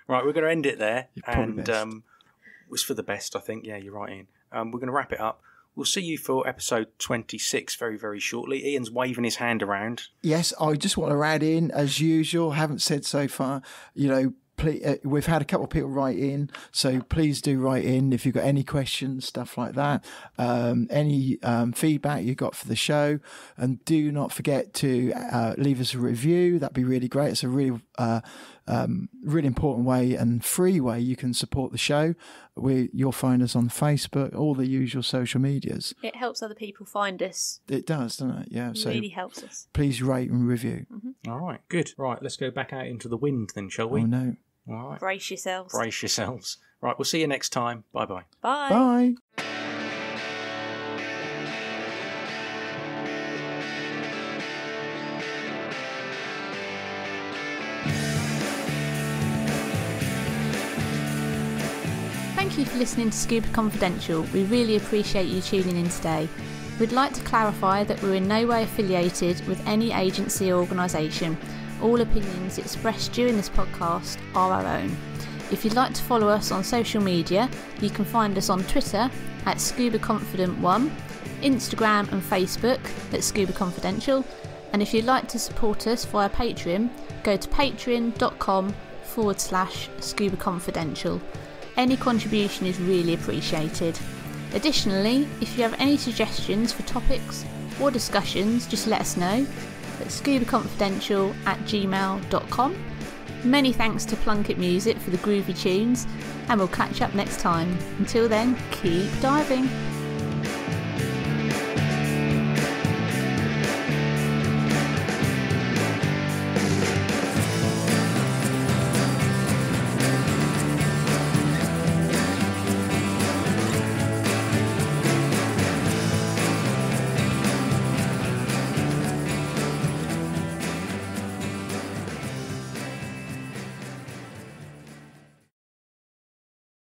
Right, we're going to end it there. And best. it's for the best, I think. Yeah, you're right, Ian. We're going to wrap it up. We'll see you for episode 26 very, very shortly. Ian's waving his hand around. Yes, I just want to add in, as usual, haven't said so far, please, we've had a couple of people write in, so please do write in if you've got any questions, stuff like that, any feedback you got for the show, and do not forget to leave us a review. That'd be really great. It's a really really important way and free way you can support the show. You'll find us on Facebook, all the usual social medias. It helps other people find us. It does, doesn't it? Yeah. It So really helps us. please rate and review. Mm-hmm. All right, good. Right, let's go back out into the wind then, shall we? Oh no. All right. Brace yourselves. Brace yourselves. Right, we'll see you next time. Bye-bye. Bye. Bye. Thank you for listening to Scuba Confidential. We really appreciate you tuning in today. We'd like to clarify that we're in no way affiliated with any agency or organisation. All opinions expressed during this podcast are our own. If you'd like to follow us on social media, you can find us on Twitter at ScubaConfident1, Instagram and Facebook at Scuba Confidential, and if you'd like to support us via Patreon, go to patreon.com/Scuba Confidential. Any contribution is really appreciated. Additionally, if you have any suggestions for topics or discussions, just let us know at scubaconfidential@gmail.com. Many thanks to Plunkett Music for the groovy tunes, and we'll catch up next time. Until then, keep diving.